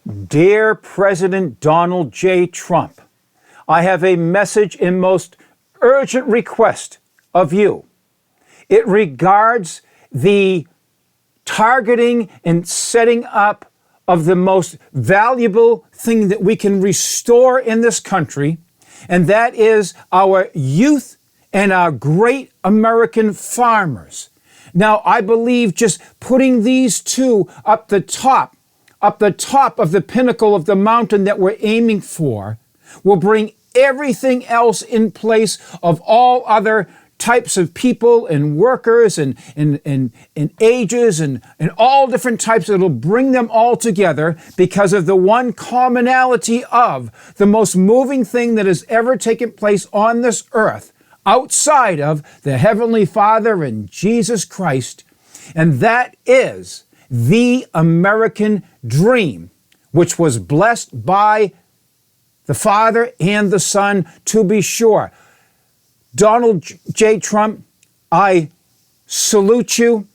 Dear President Donald J. Trump, I have a message and most urgent request of you. It regards the targeting and setting up of the most valuable thing that we can restore in this country, and that is our youth and our great American farmers. Now, I believe just putting these two up the top of the pinnacle of the mountain that we're aiming for will bring everything else in place of all other types of people and workers and ages and all different types. It'll bring them all together because of the one commonality of the most moving thing that has ever taken place on this earth outside of the Heavenly Father and Jesus Christ. And that is the American dream, which was blessed by the Father and the Son, to be sure. Donald J. Trump, I salute you.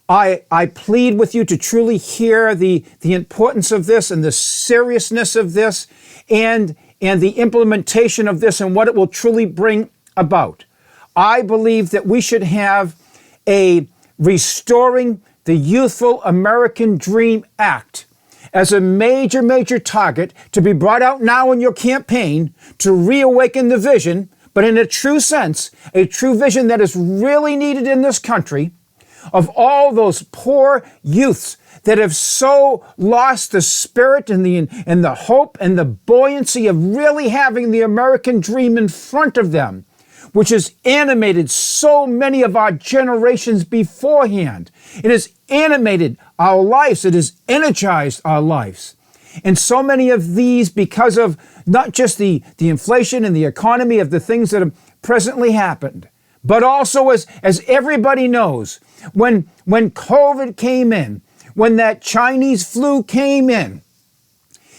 I plead with you to truly hear the importance of this and the seriousness of this and the implementation of this and what it will truly bring about. I believe that we should have a Restoring the Youthful American Dream Act as a major target to be brought out now in your campaign to reawaken the vision, but in a true sense, a true vision that is really needed in this country of all those poor youths that have so lost the spirit and the hope and the buoyancy of really having the American dream in front of them, which has animated so many of our generations beforehand. It has animated our lives. It has energized our lives. And so many of these, because of not just the inflation and the economy of the things that have presently happened, but also as everybody knows, when COVID came in, when that Chinese flu came in,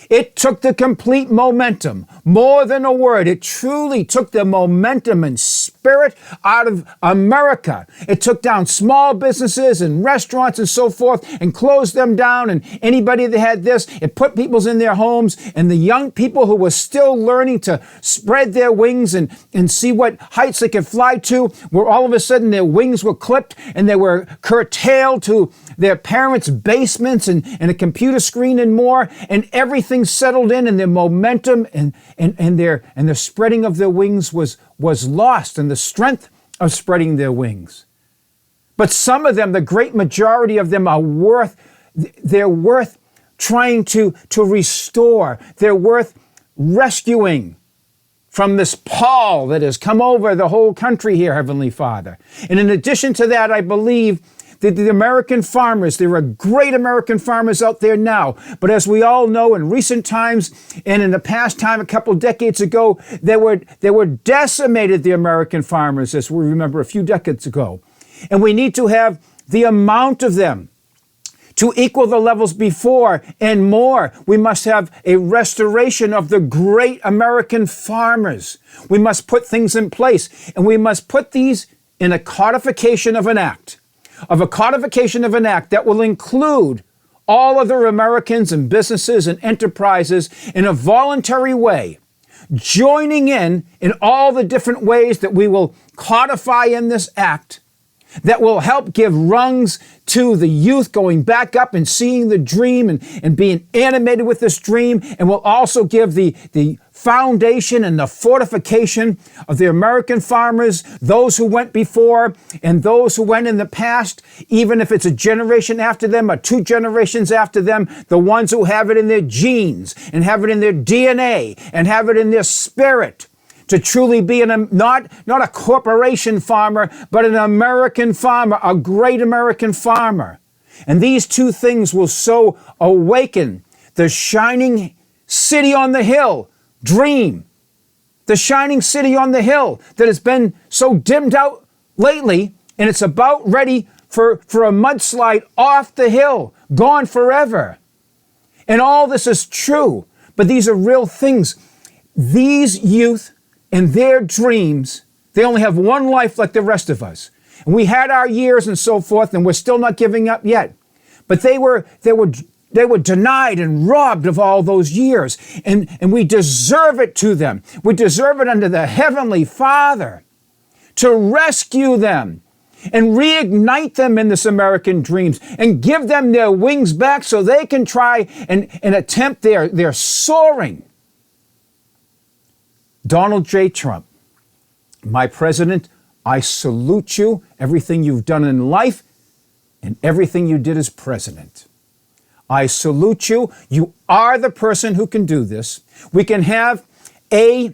it took the complete momentum, more than a word. It truly took the momentum and spirit out of America. It took down small businesses and restaurants and so forth and closed them down. And anybody that had this, it put people in their homes. And the young people who were still learning to spread their wings and see what heights they could fly to, where all of a sudden their wings were clipped and they were curtailed to their parents' basements and a computer screen and more, and everything settled in, and their momentum and the spreading of their wings was lost, and the strength of spreading their wings. But some of them, the great majority of them, they're worth trying to restore. They're worth rescuing from this pall that has come over the whole country here, Heavenly Father. And in addition to that, I believe that the American farmers, there are great American farmers out there now, but as we all know, in recent times and in the past time, a couple decades ago, they were decimated, the American farmers, as we remember a few decades ago. And we need to have the amount of them to equal the levels before and more. We must have a restoration of the great American farmers. We must put things in place, and we must put these in a codification of an act. That will include all other Americans and businesses and enterprises in a voluntary way, joining in all the different ways that we will codify in this act that will help give rungs to the youth going back up and seeing the dream and being animated with this dream, and will also give the foundation and the fortification of the American farmers, those who went before and those who went in the past, even if it's a generation after them or two generations after them, the ones who have it in their genes and have it in their DNA and have it in their spirit, to truly be not a corporation farmer, but an American farmer, a great American farmer. And these two things will so awaken the shining city on the hill dream, the shining city on the hill that has been so dimmed out lately, and it's about ready for a mudslide off the hill, gone forever. And all this is true, but these are real things. These youth and their dreams, they only have one life like the rest of us. And we had our years and so forth, and we're still not giving up yet. But they were They were denied and robbed of all those years. And we deserve it to them. We deserve it under the Heavenly Father to rescue them and reignite them in this American dreams and give them their wings back so they can try and attempt their soaring. Donald J. Trump, my president, I salute you, everything you've done in life and everything you did as president. I salute you. You are the person who can do this. We can have a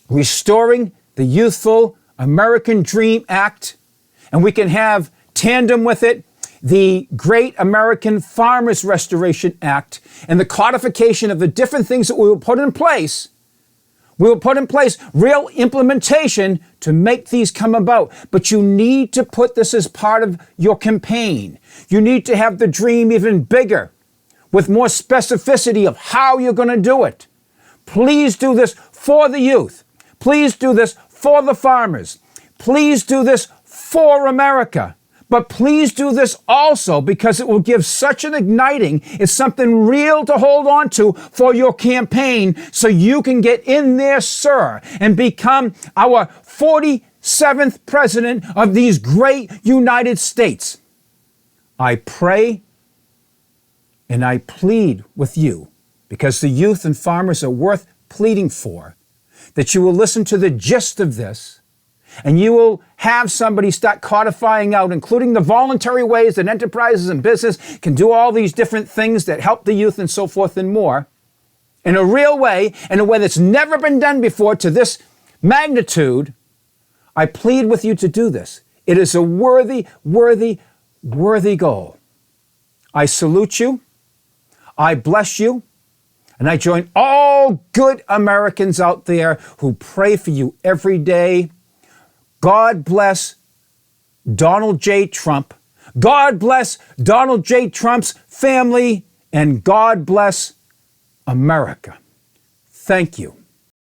Restoring the Youthful American Dream Act, and we can have tandem with it the Great American Farmers Restoration Act and the codification of the different things that we will put in place. We will put in place real implementation to make these come about. But you need to put this as part of your campaign. You need to have the dream even bigger, with more specificity of how you're going to do it. Please do this for the youth. Please do this for the farmers. Please do this for America. But please do this also because it will give such an igniting. It's something real to hold on to for your campaign so you can get in there, sir, and become our 47th president of these great United States. I pray and I plead with you, because the youth and farmers are worth pleading for, that you will listen to the gist of this. And you will have somebody start codifying out, including the voluntary ways that enterprises and business can do all these different things that help the youth and so forth and more, in a real way, in a way that's never been done before to this magnitude. I plead with you to do this. It is a worthy, worthy, worthy goal. I salute you. I bless you. And I join all good Americans out there who pray for you every day. God bless Donald J. Trump. God bless Donald J. Trump's family. And God bless America. Thank you.